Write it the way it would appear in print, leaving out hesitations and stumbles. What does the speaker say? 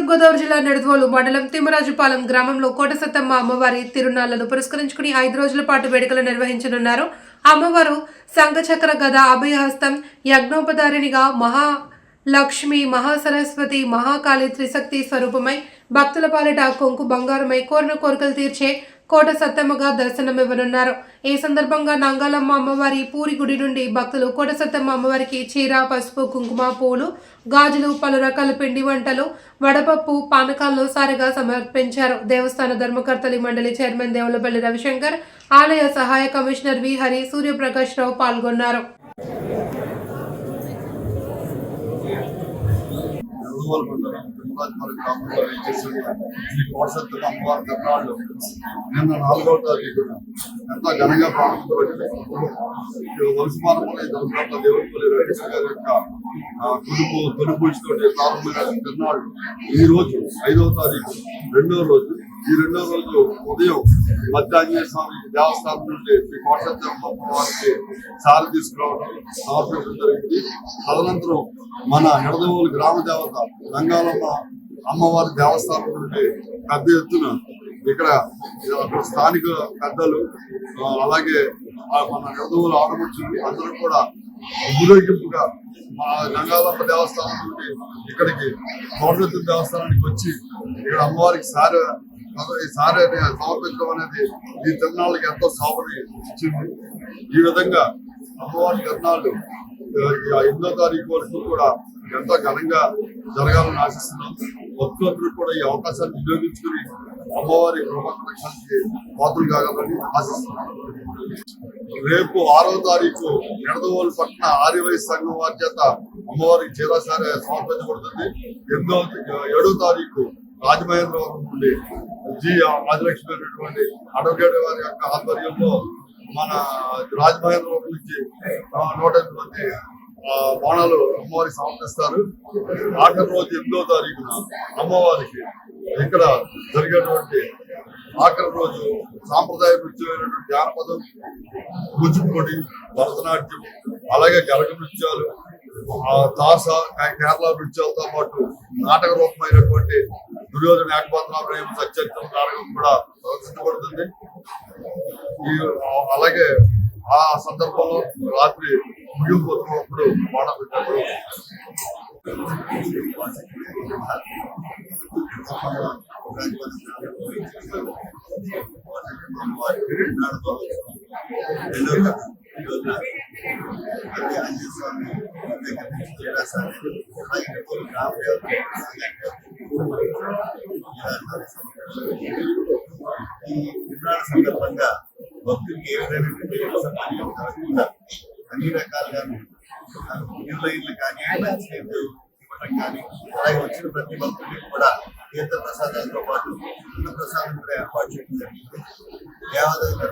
గోదావరి జిల్లా నిడదవోలు మండలం తిమ్మరాజుపాలెం గ్రామంలో కోటసత్తమ్మ అమ్మవారి తిరునాళ్లను పురస్కరించుకుని 5 రోజుల పాటు వేడుకలు నిర్వహించనున్నారు. అమ్మవారు సంఘచక్ర గద అభయహస్తం యజ్ఞోపధారిణిగా మహాలక్ష్మి మహాసరస్వతి మహాకాళి త్రిశక్తి స్వరూపమై భక్తుల పాలిట కొంకు బంగారమై కోరిన కోరికలు తీర్చే కోట సత్తమ్మగా దర్శనమివ్వనున్నారు. ఈ సందర్భంగా నంగాలమ్మ అమ్మవారి పూరి గుడి నుండి భక్తులు కోట సత్తమ్మ అమ్మవారికి చీర, పసుపు, కుంకుమ, పూలు, గాజులు, పలు రకాల పిండి వంటలు, వడపప్పు, పానకాలను సారిగా సమర్పించారు. దేవస్థాన ధర్మకర్తలి మండలి చైర్మన్ దేవులపల్లి రవిశంకర్, ఆలయ సహాయ కమిషనర్ వి హరి, సూర్యప్రకాష్ రావు పాల్గొన్నారు. నిన్న 4వ తారీఖున ఎంతో ఘనంగా ప్రారంభించబడింది. వలసమానపల్లి ధర్మకర్త దేవులపల్లి రవిశంకర్ గారి యొక్క తొలిపూజతోటి ప్రారంభమైన తిరునాళ్ళు ఈ రోజు 5వ తారీఖు రెండో రోజు. ఈ రెండో రోజు ఉదయం మధ్యాహ్న స్వామి దేవస్థానం నుండి శ్రీ కోటసత్తమ్మ వారికి సారి తీసుకురావడం సమర్పించడం జరిగింది. తదనంతరం మన నిడదవోలు గ్రామ దేవత నంగాలమ్మ అమ్మవారి దేవస్థానం నుండి పెద్ద ఎత్తున ఇక్కడ స్థానిక పెద్దలు అలాగే మన నిడదవోలు ఆడమర్చులు అందరూ కూడా ఊరేగింపుగా మా నంగాలమ్మ దేవస్థానం నుండి ఇక్కడికి కోటసత్తమ్మ దేవస్థానానికి వచ్చి ఇక్కడ అమ్మవారికి సారి సమర్పించడం అనేది ఈ తిరునాళ్ళకి ఎంతో శోభని ఇచ్చింది. ఈ విధంగా అమ్మవారి తిరునాళ్ళు 8వ తారీఖు వరకు కూడా ఎంతో ఘనంగా జరగాలని ఆశిస్తున్నాం. భక్తులందరూ కూడా ఈ అవకాశాన్ని వినియోగించుకుని అమ్మవారి కృపాకటాక్షానికి పాత్రలు కాగలని ఆశిస్తున్నాం. రేపు 6వ తారీఖు నిడదవోలు పట్టణ ఆర్యవైశ్య సంఘం వారి చేత అమ్మవారికి చీరాసారి సమర్పించబడుతుంది. 7వ తారీఖు రాజమహేంద్రవరం నుండి జి రాజలక్ష్మి అనేటువంటి అడ్వకేట్ వారి యొక్క ఆధ్వర్యంలో మన రాజమహేంద్రవరం నుంచి 108 మంది బాణాలు అమ్మవారికి సమర్పిస్తారు. ఆఖరి రోజు 8వ తారీఖున అమ్మవారికి ఇక్కడ జరిగేటువంటి ఆఖరి రోజు సాంప్రదాయ నృత్యమైనటువంటి జానపదం, కూచిపూడి, భరతనాట్యం, అలాగే గరగ నృత్యాలు, తాస, కేరళ నృత్యాలతో పాటు నాటక రూపమైనటువంటి దుర్యోధన ఏకపాత్ర ప్రేమ సత్యత్వం నాటకం కూడా ప్రదర్శించబడుతుంది. అలాగే ఆ సందర్భంలో రాత్రి ముగింపుతున్నప్పుడు బాణపెట్టారు. ఈ విధాన సందర్భంగా భక్తులకి ఏ విధంగా అన్ని రకాలుగా ఇళ్ళు కానీ ఇవ్వడం కానీ అలాగే వచ్చిన ప్రతి భక్తులకి కూడా తీర్థ ప్రసాదాలతో పాటు అన్న ప్రసాదం కూడా ఏర్పాటు చేయడం జరిగింది. దేవాదాయ